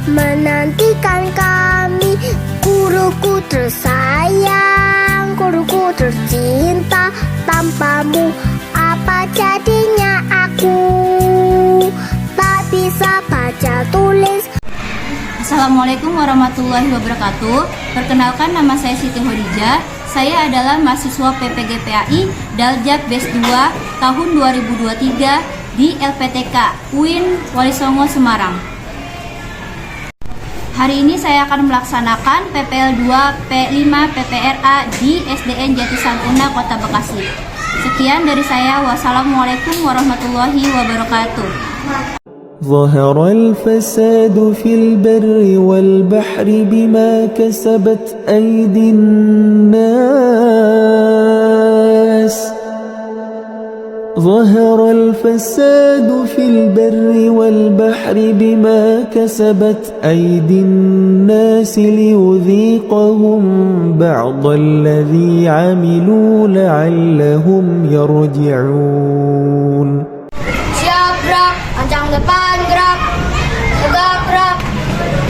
menantikan kami. Guruku tersayang, guruku tercinta, tanpamu apa jadinya aku? Tak bisa baca tulis. Assalamualaikum warahmatullahi wabarakatuh. Perkenalkan, nama saya Siti Khadijah. Saya adalah mahasiswa PPGPAI Daljab BES 2 tahun 2023 di LPTK UIN Wali Songo Semarang. Hari ini saya akan melaksanakan PPL 2 P5 PPRA di SDN Jati Sampurna Kota Bekasi. Sekian dari saya. Wassalamualaikum warahmatullahi wabarakatuh. ظهر الفساد في البر والبحر بما كسبت أيدي الناس. ظهر الفساد في البر والبحر بما كسبت أيدي الناس ليذيقهم بعض الذي عملوا لعلهم يرجعون. Siap gerak, ancang depan gerak, tegak gerak,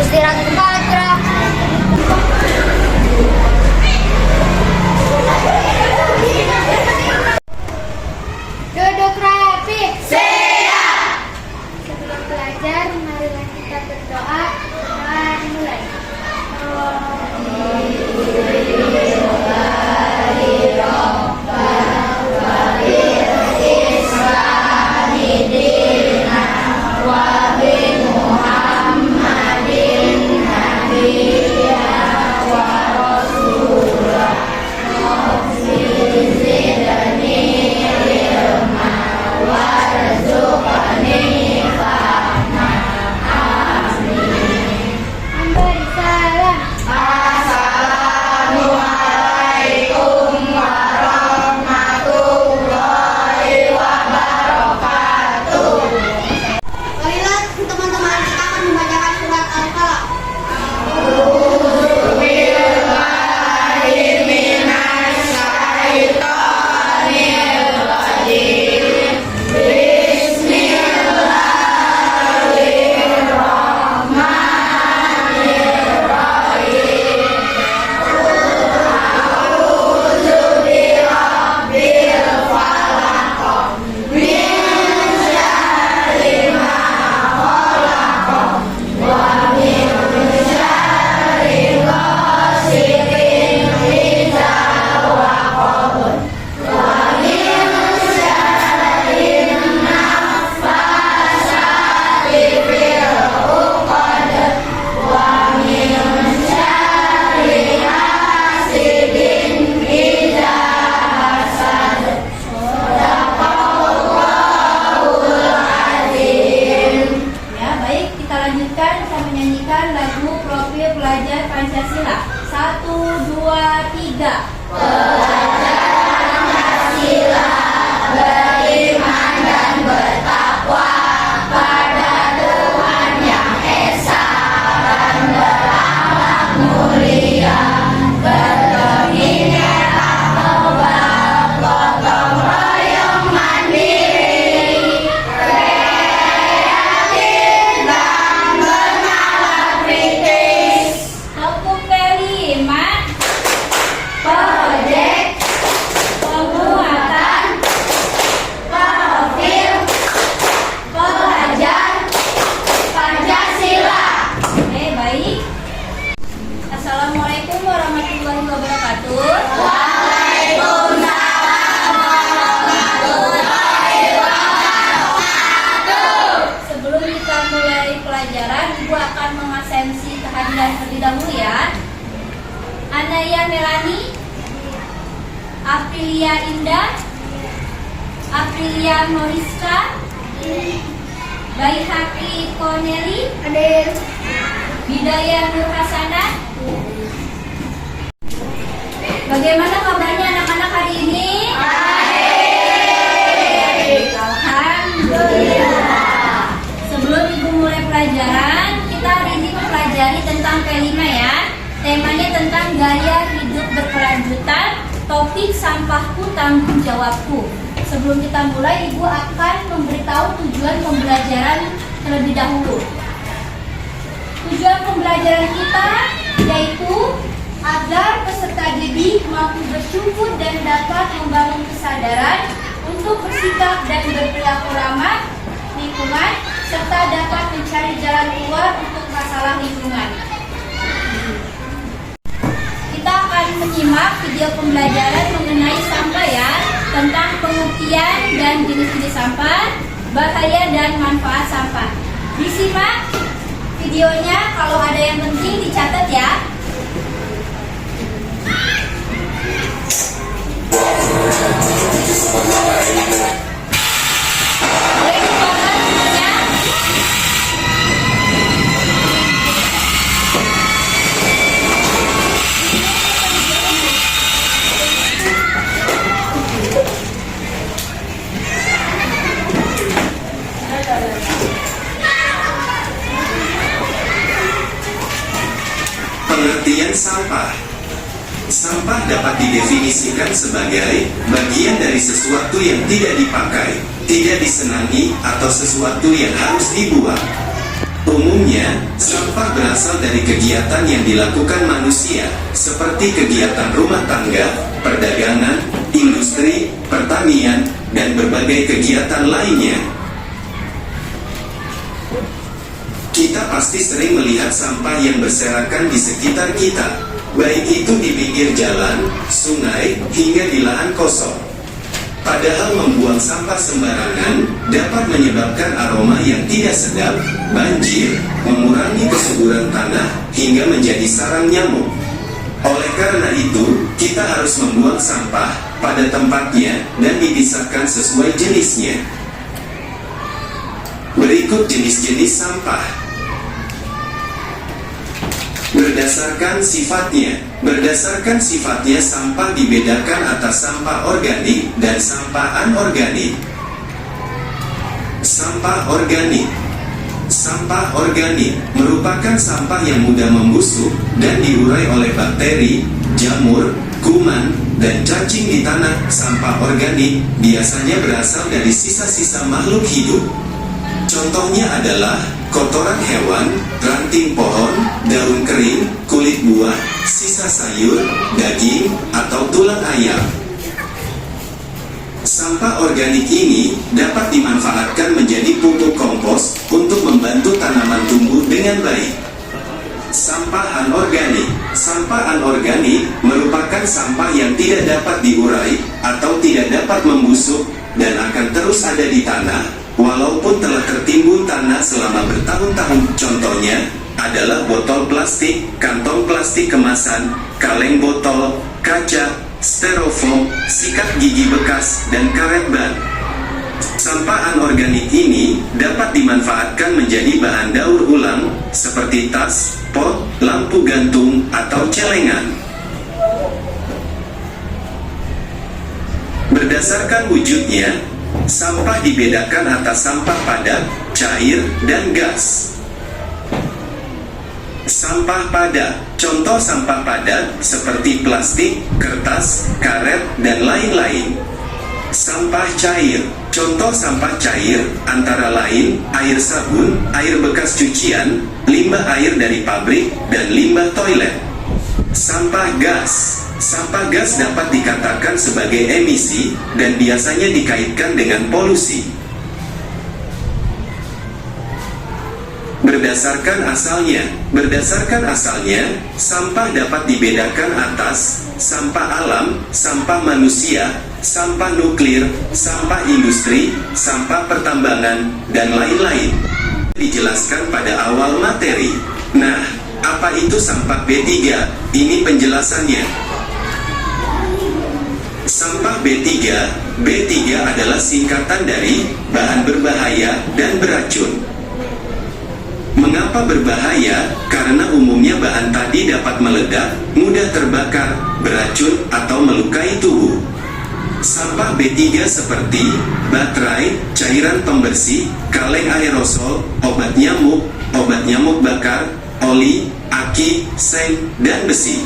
istirahat di tempat gerak. Duduk rapi. Siap. Sebelum belajar, marilah kita berdoa dan mulai. Menyanyikan lagu Profil Pelajar Pancasila. 1, 2, 3. Pelajar Pancasila beriman dan bertakwa pada Tuhan Yang Esa dan berakhlak mulia, berkeinginan taubat, gotong royong mandiri, kreatif dan bernalar kritis. Aku kalimat project penguatan profil pelajar Pancasila. Baik. Assalamualaikum warahmatullahi wabarakatuh. Waalaikumsalam warahmatullahi wabarakatuh. Sebelum kita mulai pelajaran, Ibu akan mengasensi kehadiran terlebih dahulu ya. Anaya Melani, Aprilia Indah, Aprilia Moriska, Bayi Happy Koneli, Bidaya Nur Hasanah. Bagaimana kabarnya anak-anak hari ini? Baik. Alhamdulillah. Sebelum Ibu mulai pelajaran, kita hari ini mempelajari tentang P5 ya. Temanya tentang gaya hidup berkelanjutan, topik sampahku tanggung jawabku. Sebelum kita mulai, Ibu akan memberitahu tujuan pembelajaran terlebih dahulu. Tujuan pembelajaran kita yaitu agar peserta didik mampu bersyukur dan dapat membangun kesadaran untuk bersikap dan berperilaku ramah lingkungan serta dapat mencari jalan keluar untuk masalah lingkungan. Kita akan menyimak video pembelajaran mengenai sampah ya, tentang pengertian dan jenis-jenis sampah, bahaya dan manfaat sampah. Disimak videonya, kalau ada yang penting dicatat ya. Boleh dibuatkan semuanya. Pengertian sampah. Sampah dapat didefinisikan sebagai bagian dari sesuatu yang tidak dipakai, tidak disenangi, atau sesuatu yang harus dibuang. Umumnya, sampah berasal dari kegiatan yang dilakukan manusia, seperti kegiatan rumah tangga, perdagangan, industri, pertanian, dan berbagai kegiatan lainnya. Kita pasti sering melihat sampah yang berserakan di sekitar kita, baik itu di pinggir jalan, sungai, hingga di lahan kosong. Padahal membuang sampah sembarangan dapat menyebabkan aroma yang tidak sedap, banjir, mengurangi kesuburan tanah, hingga menjadi sarang nyamuk. Oleh karena itu, kita harus membuang sampah pada tempatnya dan dipisahkan sesuai jenisnya. Berikut jenis-jenis sampah. Berdasarkan sifatnya sampah dibedakan atas sampah organik dan sampah anorganik. Sampah organik merupakan sampah yang mudah membusuk dan diurai oleh bakteri, jamur, kuman, dan cacing di tanah. Sampah organik biasanya berasal dari sisa-sisa makhluk hidup. Contohnya adalah kotoran hewan, ranting pohon, daun kering, kulit buah, sisa sayur, daging, atau tulang ayam. Sampah organik ini dapat dimanfaatkan menjadi pupuk kompos untuk membantu tanaman tumbuh dengan baik. Sampah anorganik merupakan sampah yang tidak dapat diurai atau tidak dapat membusuk dan akan terus ada di tanah walaupun telah tertimbun tanah selama bertahun-tahun. Contohnya adalah botol plastik, kantong plastik kemasan, kaleng botol, kaca, styrofoam, sikat gigi bekas, dan karet ban. Sampah anorganik ini dapat dimanfaatkan menjadi bahan daur ulang seperti tas, pot, lampu gantung, atau celengan. Berdasarkan wujudnya, sampah dibedakan atas sampah padat, cair, dan gas. Sampah padat. Contoh sampah padat seperti plastik, kertas, karet, dan lain-lain. Sampah cair. Contoh sampah cair antara lain air sabun, air bekas cucian, limbah air dari pabrik, dan limbah toilet. Sampah gas. Sampah gas dapat dikatakan sebagai emisi dan biasanya dikaitkan dengan polusi. Berdasarkan asalnya, sampah dapat dibedakan atas sampah alam, sampah manusia, sampah nuklir, sampah industri, sampah pertambangan, dan lain-lain. Dijelaskan pada awal materi. Nah, apa itu sampah B3? Ini penjelasannya. Sampah B3 adalah singkatan dari bahan berbahaya dan beracun. Mengapa berbahaya? Karena umumnya bahan tadi dapat meledak, mudah terbakar, beracun, atau melukai tubuh. Sampah B3 seperti baterai, cairan pembersih, kaleng aerosol, obat nyamuk bakar, oli, aki, seng, dan besi.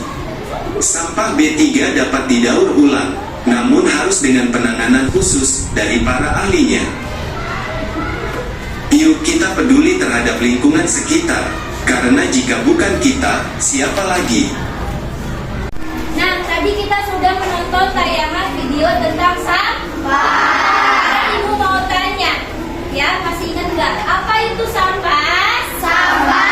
Sampah B3 dapat didaur ulang, namun harus dengan penanganan khusus dari para ahlinya. Yuk kita peduli terhadap lingkungan sekitar. Karena jika bukan kita, siapa lagi? Nah, tadi kita sudah menonton tayangan video tentang sampah. Sekarang Ibu mau tanya, ya masih ingat nggak? Apa itu sampah? Sampah.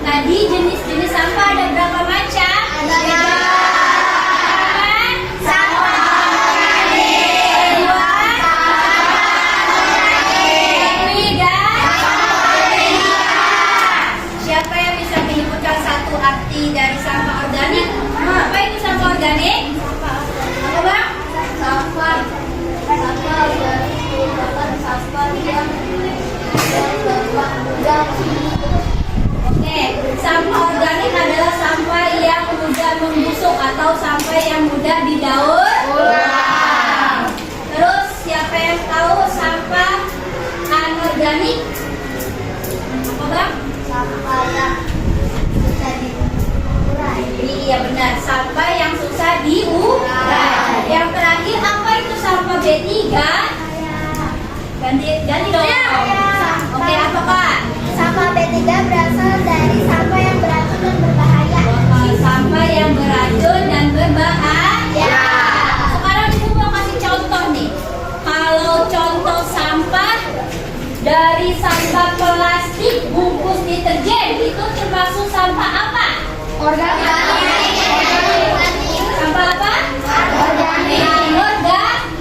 Tadi jenis-jenis sampah ada berapa macam? Siapa yang bisa menyebutkan satu arti dari sampah organik? Apa itu sampah organik? Apa bang? Sampah yang mudah. Oke, sampah organik adalah sampah yang mudah membusuk atau sampah yang mudah didaur. Terus siapa yang tahu sampah anorganik? Apa bang? Sampah yang bisa diurai. Iya benar, sampah yang susah diurai. Yang terakhir apa itu sampah B3? Ganti dong. Oke, apa Kak? Sampah B3 berasal dari sampah yang beracun dan berbahaya. Sampah yang beracun dan berbahaya. Sekarang Ibu mau kasih contoh nih. Kalau contoh sampah dari sampah plastik bungkus deterjen itu termasuk sampah apa? Organik. Sampah apa? Organik.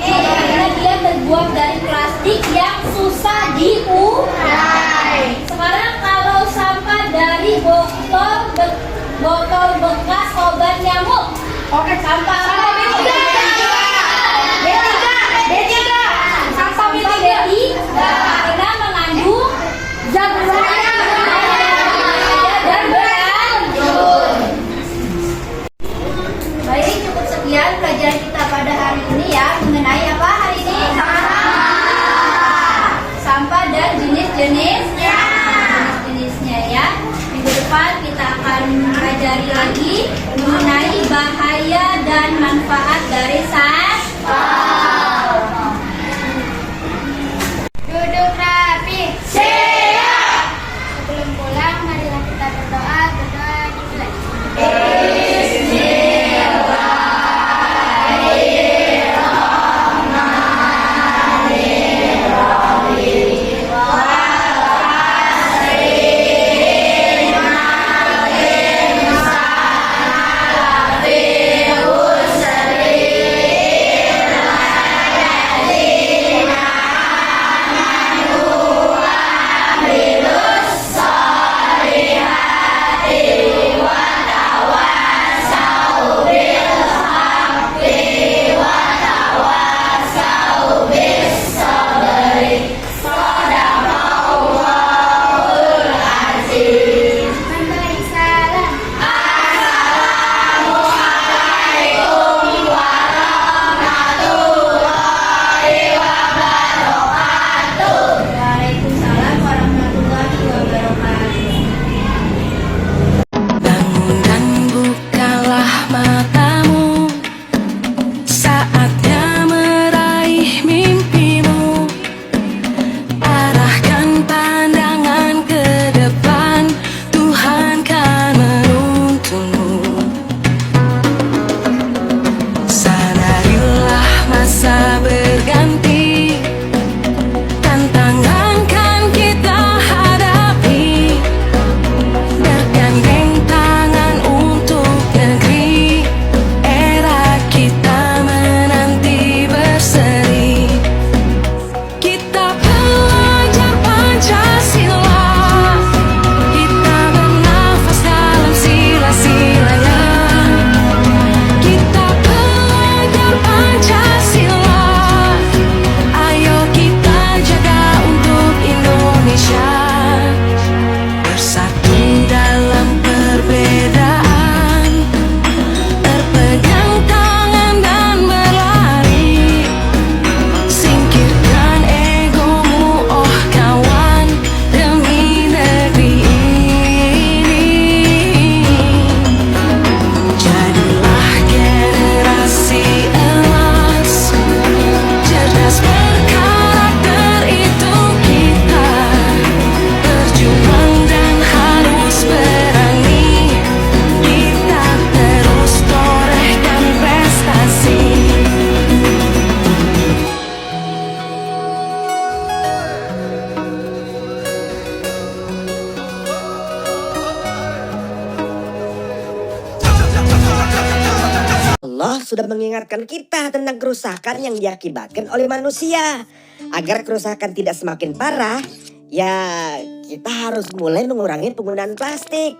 Karena dia terbuat dari plastik yang susah diurai. Sekarang kalau sampah dari botol bekas obat nyamuk. Oke, sampah apa? B3. Sampah B3 karena mengandung zat berbahaya dan beracun. Baik, cukup sekian pelajaran kita pada hari ini ya, mengenai apa hari ini? Sampah dan jenis-jenisnya. Jenis-jenisnya ya. Minggu depan kita akan pelajari lagi mengenai bahaya dan manfaat dari sampah. Duduk rapi. Siap. Sebelum pulang, marilah kita berdoa dimulai. Bismillahirrahmanirrahim. Allah sudah mengingatkan kita tentang kerusakan yang diakibatkan oleh manusia. Agar kerusakan tidak semakin parah, ya kita harus mulai mengurangi penggunaan plastik.